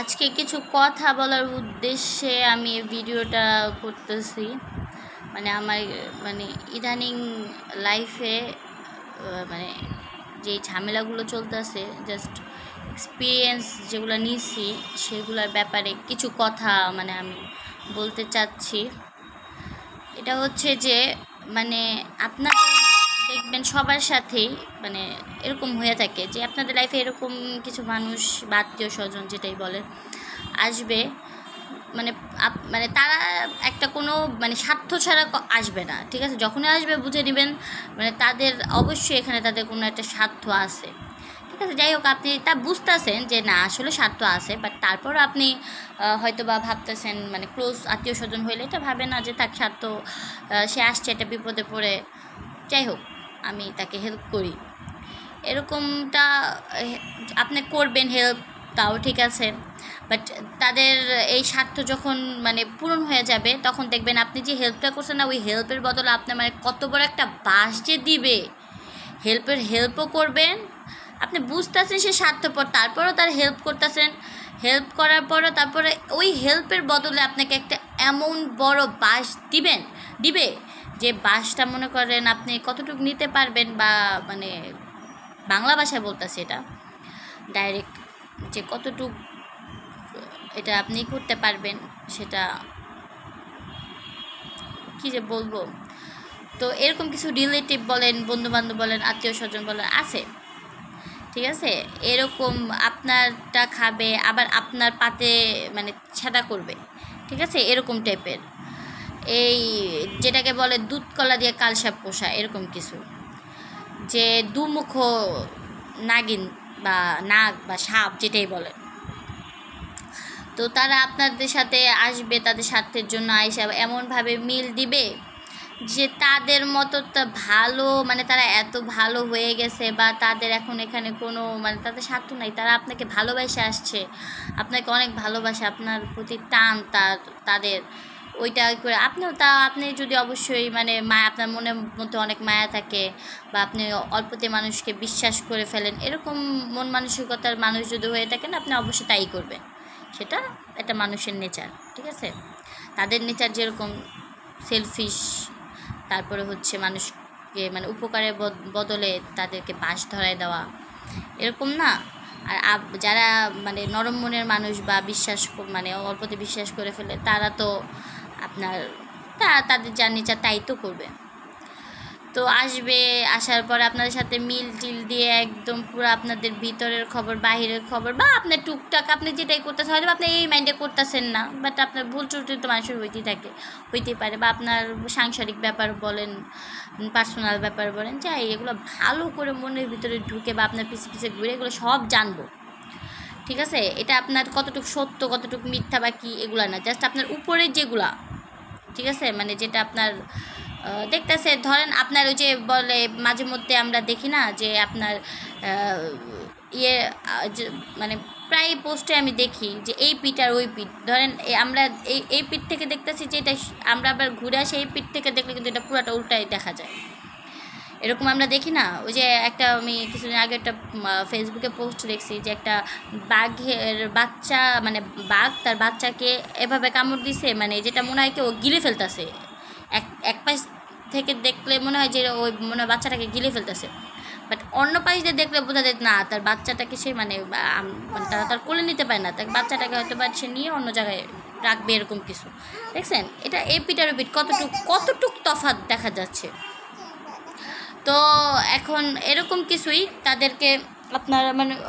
আজকে কিছু কথা বলার উদ্দেশ্যে আমি এই ভিডিওটা করতেছি। আমার ইদানিং লাইফে মানে যে ঝামেলাগুলো চলতেছে, জাস্ট এক্সপিরিয়েন্স যেগুলো নিছি সেগুলোর ব্যাপারে কিছু কথা আমি বলতে চাচ্ছি। এটা হচ্ছে যে আপনার দেখবেন সবার সাথেই এরকম হয়ে থাকে যে আপনাদের লাইফে এরকম কিছু মানুষ বা আত্মীয় স্বজন যেটাই বলেন আসবে, তারা একটা কোনো স্বার্থ ছাড়া আসবে না, ঠিক আছে? যখনই আসবে বুঝে নেবেন তাদের অবশ্যই এখানে তাদের কোনো একটা স্বার্থ আছে, ঠিক আছে? যাই হোক, আপনি তা বুঝতেছেন যে না আসলে স্বার্থ আছে, বাট তারপরও আপনি হয়তো বা ভাবতেছেন ক্লোজ আত্মীয় স্বজন হইলে এটা ভাবে না যে তার স্বার্থ, সে আসছে একটা বিপদে পড়ে, যাই হোক আমি তাকে হেল্প করি, এরকমটা আপনি করবেন হেল্প, তাও ঠিক আছে। বাট তাদের এই স্বার্থ যখন পূরণ হয়ে যাবে তখন দেখবেন আপনি যে হেল্পটা করছেন না, ওই হেল্পের বদলে আপনার কত বড় একটা বাস যে দিবে, হেল্পও করবেন, আপনি বুঝতেছেন সে স্বার্থপর, তারপরও তার হেল্প করতেছেন, হেল্প করার পরও তারপরে ওই হেল্পের বদলে আপনাকে একটা এমন বড় বাস দিবে যে বাসটা মনে করেন আপনি কতটুকু নিতে পারবেন, বা বাংলা ভাষায় বলতেছে এটা ডাইরেক্ট, যে কতটুকু এটা আপনি করতে পারবেন সেটা কি যে বলবো। তো এরকম কিছু রিলেটিভ বলেন, বন্ধুবান্ধব বলেন, আত্মীয় স্বজন বলেন আছে, ঠিক আছে? এরকম আপনারটা খাবে আবার আপনার পাতে ছেদা করবে, ঠিক আছে? এরকম টাইপের, এই যেটাকে বলে দুধ কলা দিয়ে কালসাপ পোষা, এরকম কিছু, যে দুমুখ নাগিন বা নাগ বা সাপ যেটাই বলে। তো তারা আপনাদের সাথে আসবে, তাদের স্বার্থের জন্য আইসা এমনভাবে মিল দিবে যে তাদের মতো তা ভালো, তারা এত ভালো হয়ে গেছে, বা তাদের এখন এখানে কোনো তাদের স্বার্থ নাই, তারা আপনাকে ভালোবাসে আসছে, আপনাকে অনেক ভালোবাসে, আপনার প্রতি টান তাদের ওইটা করে আপনিও আপনি যদি অবশ্যই মায়া, আপনার মনের মধ্যে অনেক মায়া থাকে, বা আপনি অল্পতে মানুষকে বিশ্বাস করে ফেলেন, এরকম মন মানসিকতার মানুষ যদি হয়ে থাকেন আপনি অবশ্যই তাই করবেন, সেটা একটা মানুষের নেচার, ঠিক আছে? তাদের নেচার যেরকম সেলফিশ, তারপরে হচ্ছে মানুষকে উপকারের বদলে তাদেরকে বাঁশ ধরায় দেওয়া, এরকম না। আর যারা নরম মনের মানুষ বা বিশ্বাস অল্পতে বিশ্বাস করে ফেলে, তারা তো আপনার তাদের যা নেচার তাই তো করবে। তো আসবে, আসার পর আপনাদের সাথে মিল টিল দিয়ে একদম পুরো আপনাদের ভিতরের খবর, বাহিরের খবর, বা আপনার টুকটাক আপনি যেটাই করতেছেন, হয়তো আপনি এই মাইন্ডে করতেছেন না, বাট আপনার ভুল ত্রুটি তো মানুষের হইতেই পারে, বা আপনার সাংসারিক ব্যাপার বলেন, পার্সোনাল ব্যাপার বলেন, যাই এগুলো ভালো করে মনের ভিতরে ঢুকে বা আপনার পিছে ঘুরে এগুলো সব জানবো, ঠিক আছে? এটা আপনার কতটুকু সত্য কতটুকু মিথ্যা বা কি এগুলো না, জাস্ট আপনার উপরের যেগুলা, ঠিক আছে? যেটা আপনার দেখতেছে, ধরেন আপনার ওই যে বলে মাঝে মধ্যে আমরা দেখি না যে আপনার ইয়ে প্রায় পোস্টে আমি দেখি যে এই পিঠ আর ওই পিঠ, ধরেন আমরা এই পিঠ থেকে দেখতেছি যে এটা, আমরা আবার ঘুরে আসি এই পিঠ থেকে দেখলে কিন্তু এটা পুরোটা উল্টাই দেখা যায়, এরকম আমরা দেখি না? ওই যে একটা আমি কিছুদিন আগে একটা ফেসবুকে পোস্ট দেখছি যে একটা বাঘের বাচ্চা, বাঘ তার বাচ্চাকে এভাবে কামড় দিছে, যেটা মনে হয় কি ও গিলে ফেলতেছে, এক পাশ থেকে দেখলে মনে হয় যে ওই বাচ্চাটাকে গিলে ফেলতেছে, বাট অন্য পাশ দিয়ে দেখলে বোঝা যায় না, তার বাচ্চাটাকে সে তারা তার কোলে নিতে পারে না, তার বাচ্চাটাকে হয়তো বা সে নিয়ে অন্য জায়গায় রাখবে, এরকম কিছু দেখছেন? এটা এপিট আর ওপিট কতটুক তফাৎ দেখা যাচ্ছে। তো এখন এরকম কিছুই তাদেরকে আপনারা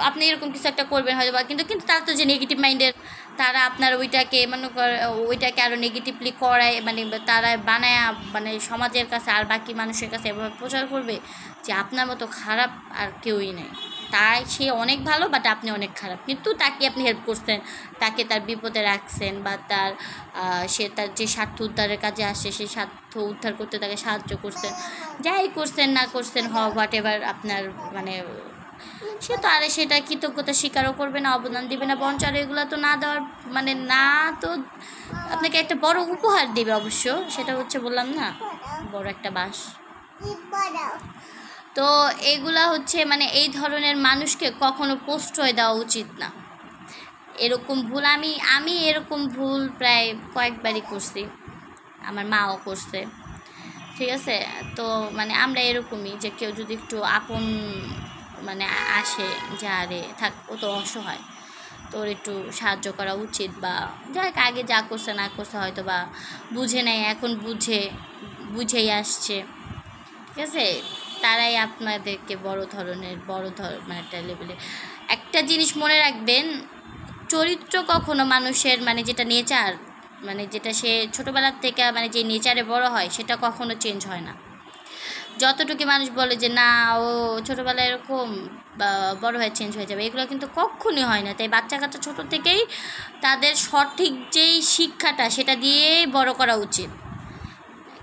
আপনি এরকম কিছু একটা করবেন হয়তো বা, কিন্তু তারা তো যে নেগেটিভ মাইন্ডের, তারা আপনার ওইটাকে ওইটাকে আরও নেগেটিভলি করায়, তারা বানায় সমাজের কাছে আর বাকি মানুষের কাছে এভাবে প্রচার করবে যে আপনার মতো খারাপ আর কেউই নেই, তাই সে অনেক ভালো বাট আপনি অনেক খারাপ, কিন্তু তাকে আপনি হেল্প করছেন, তাকে তার বিপদে রাখছেন, বা সে তার যে স্বার্থ উদ্ধারের কাজে আসে সেই স্বার্থ উদ্ধার করতে তাকে সাহায্য করছেন, যাই করছেন না করছেন হোয়াট এভার আপনার সে তো আরে সেটা কৃতজ্ঞতা স্বীকারও করবে না, অবদান দিবে না, বঞ্চ আর এগুলো তো না দেওয়ার না, তো আপনাকে একটা বড় উপহার দেবে অবশ্য, সেটা হচ্ছে বললাম না বড় একটা বাস। তো এগুলা হচ্ছে এই ধরনের মানুষকে কখনো প্রশ্রয় দেওয়া উচিত না, এরকম ভুল আমি এরকম ভুল প্রায় কয়েকবারই করছি, আমার মাও করছে, ঠিক আছে। তো মানে আমরা এরকমই যে কেউ যদি একটু আপন মানে আসে যে আরে থাক ও তো অসহায়, তোর একটু সাহায্য করা উচিত, বা যাক আগে যা করছে না করছে হয়তো বা বুঝে নেয়, এখন বুঝেই আসছে, ঠিক আছে। তারাই আপনাদেরকে বড় মানে একটা লেভেলে। একটা জিনিস মনে রাখবেন, চরিত্র কখনো মানুষের মানে যেটা নেচার, মানে যেটা সে ছোটোবেলার থেকে মানে যে নেচারে বড় হয় সেটা কখনো চেঞ্জ হয় না। যতটুকু মানুষ বলে যে না ও ছোটোবেলায় এরকম বড় হয়ে চেঞ্জ হয়ে যাবে, এগুলো কিন্তু কখনই হয় না। তাই বাচ্চা কাচ্চা ছোটো থেকেই তাদের সঠিক যেই শিক্ষাটা সেটা দিয়েই বড় করা উচিত।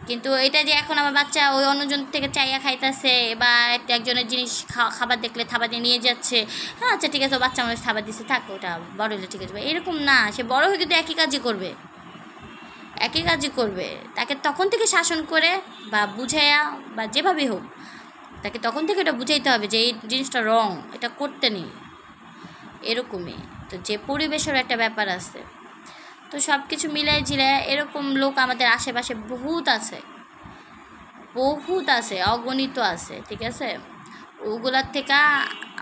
কিন্তু এটা যে এখন আমার বাচ্চা ওই অন্যজন থেকে চাইয়া খাইতেছে বা একজনের জিনিস খাবার দেখলে থাবা দিয়ে নিয়ে যাচ্ছে, হ্যাঁ আচ্ছা ঠিক আছে বাচ্চা মানুষ থাবা দিচ্ছে থাক ওটা বড় হলে ঠিক আছে, এরকম না। সে বড় হয়ে কিন্তু একই কাজই করবে, তাকে তখন থেকে শাসন করে বা বুঝাইয়া বা যেভাবেই হোক তাকে তখন থেকে এটা বুঝাইতে হবে যে এই জিনিসটা রং, এটা করতে নেই, এরকমই। তো যে পরিবেশের একটা ব্যাপার আছে, তো সব কিছু মিলাই ঝিলাই এরকম লোক আমাদের আশেপাশে বহুত আছে, অগণিত আছে, ঠিক আছে। ওগুলার থেকে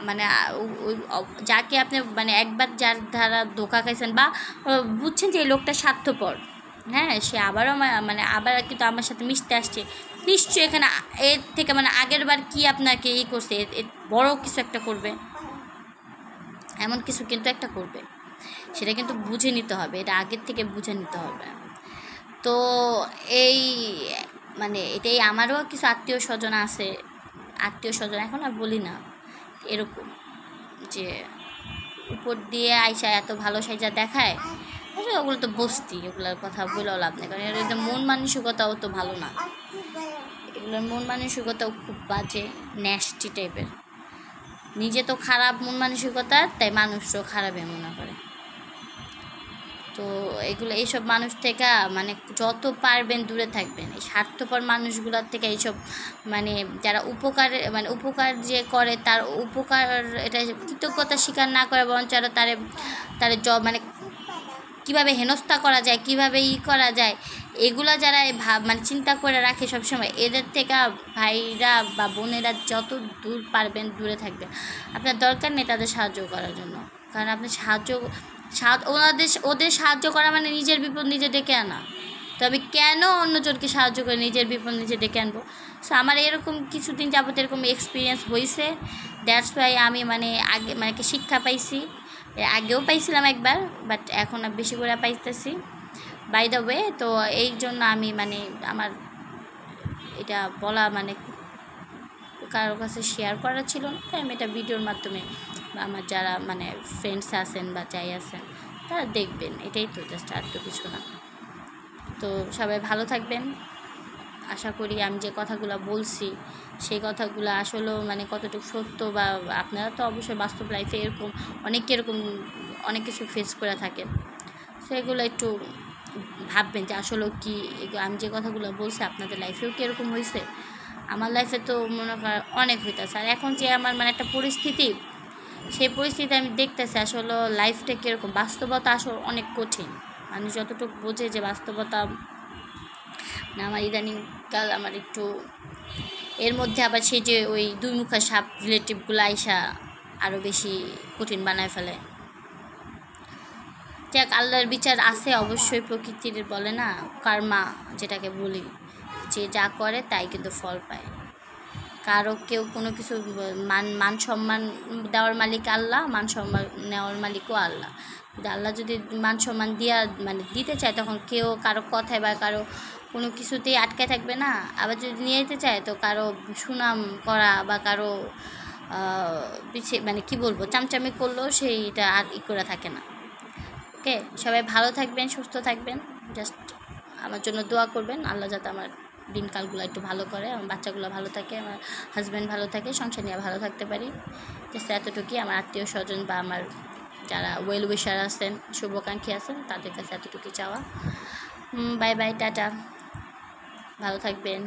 মানে যাকে আপনি মানে একবার যার দ্বারা ধোকা খাইছেন বা বুঝছেন যে এই লোকটা স্বার্থপর, হ্যাঁ সে আবারও মানে আবার কিন্তু আমার সাথে মিশতে আসছে, নিশ্চয়ই এখানে এর থেকে মানে আগের বার কী আপনাকে করছে বড় কিছু একটা করবে, এমন কিছু কিন্তু একটা করবে, সেটা কিন্তু বুঝে নিতে হবে, এটা আগের থেকে বুঝে নিতে হবে। তো এই মানে এটাই আমারও কিছু আত্মীয় স্বজন এখন আর বলি না, এরকম যে উপর দিয়ে আইসা এত ভালো সাইজা দেখায়, আসলে ওগুলো তো বস্তি, ওগুলোর কথা বলেও লাভ নেই, কারণ এর মন মানসিকতাও তো ভালো না, এগুলোর মন মানসিকতাও খুব বাজে ন্যাস্টি টাইপের, নিজে তো খারাপ মন মানসিকতার, তাই মানুষও খারাপই মনে করে। তো এইসব মানুষ থেকে মানে যত পারবেন দূরে থাকবেন, এই স্বার্থপর মানুষগুলোর থেকে এইসব মানে যারা উপকার যে করে তার উপকার এটা কৃতজ্ঞতা স্বীকার না করে, বরঞ্চ তার মানে কীভাবে হেনস্থা করা যায়, কীভাবে করা যায়, এগুলো যারা মানে চিন্তা করে রাখে সবসময়, এদের থেকে ভাইরা বা বোনেরা যত দূর পারবেন দূরে থাকবেন। আপনার দরকার নেই তাদের সাহায্য করার জন্য, কারণ আপনি ওদের সাহায্য করা মানে নিজের বিপদ নিজে ডেকে আনা। তো আমি কেন অন্যজনকে সাহায্য করে নিজের বিপদ নিজে ডেকে আনবো? সো আমার এরকম কিছুদিন যাবত এরকম এক্সপিরিয়েন্স হয়েছে, দ্যাটস ওয়াই আমি মানে আগে মানে শিক্ষা পাইছি, আগেও পাইছিলাম একবার, বাট এখন বেশি করে পাইতেছি বাই দ্য ওয়ে। তো এই জন্য আমি মানে আমার এটা বলা মানে কারোর কাছে শেয়ার করা ছিল না, তাই আমি এটা ভিডিওর মাধ্যমে বা আমার যারা মানে ফ্রেন্ডস আছেন বা যাই আছেন তারা দেখবেন, এটাই তো, জাস্ট আর তো কিছু না। তো সবাই ভালো থাকবেন, আশা করি আমি যে কথাগুলো বলছি সেই কথাগুলো আসলেও মানে কতটুকু সত্য, বা আপনারা তো অবশ্যই বাস্তব লাইফে অনেক কিছু ফেস করে থাকেন, সেগুলো একটু ভাববেন যে আসলেও কি আমি যে কথাগুলো বলছি আপনাদের লাইফেও কি এরকম হয়েছে। আমার লাইফে তো মনে করেন অনেক হইতেছে, আর এখন যে আমার মানে একটা পরিস্থিতি, সেই পরিস্থিতি আমি দেখতেছি আসলে লাইফটা কীরকম, বাস্তবতা আসলে অনেক কঠিন। মানুষ যতটুকু বোঝে যে বাস্তবতা না, আমার ইদানিংকাল আমার একটু এর মধ্যে আবার সেই যে ওই দুই মুখা সাপ রিলেটিভগুলো আইসা আরও বেশি কঠিন বানায় ফেলে। যাক, আল্লাহর বিচার আছে অবশ্যই, প্রকৃতির বলে না কর্মা যেটাকে বলি, যে যা করে তাই কিন্তু ফল পায়। কেউ কোনো কিছু মান সম্মান দেওয়ার মালিক আল্লাহ, মান সম্মান নেওয়ার মালিকও আল্লাহ। আল্লাহ যদি মান সম্মান দিতে চায়, তখন কেউ কারো কথায় বা কারো কোনো কিছুতেই আটকে থাকবে না। আবার যদি নিয়ে যেতে চায় তো কারো সুনাম করা বা কারো পিছিয়ে মানে কি বলবো চামচামি করলেও সেইটা আর করে থাকে না। ওকে, সবাই ভালো থাকবেন, সুস্থ থাকবেন, জাস্ট আমার জন্য দোয়া করবেন, আল্লাহ যাতে আমার দিনকালগুলো একটু ভালো করে, আমার বাচ্চাগুলো ভালো থাকে, আমার হাজব্যান্ড ভালো থাকে, সংসার নিয়ে ভালো থাকতে পারি, জাস্ট এতটুকুই। আমার আত্মীয় স্বজন বা আমার যারা ওয়েল উইশার আছেন, শুভাকাঙ্ক্ষী আছেন, তাদের কাছে এতটুকুই চাওয়া। বাই বাই, টাটা, ভালো থাকবেন।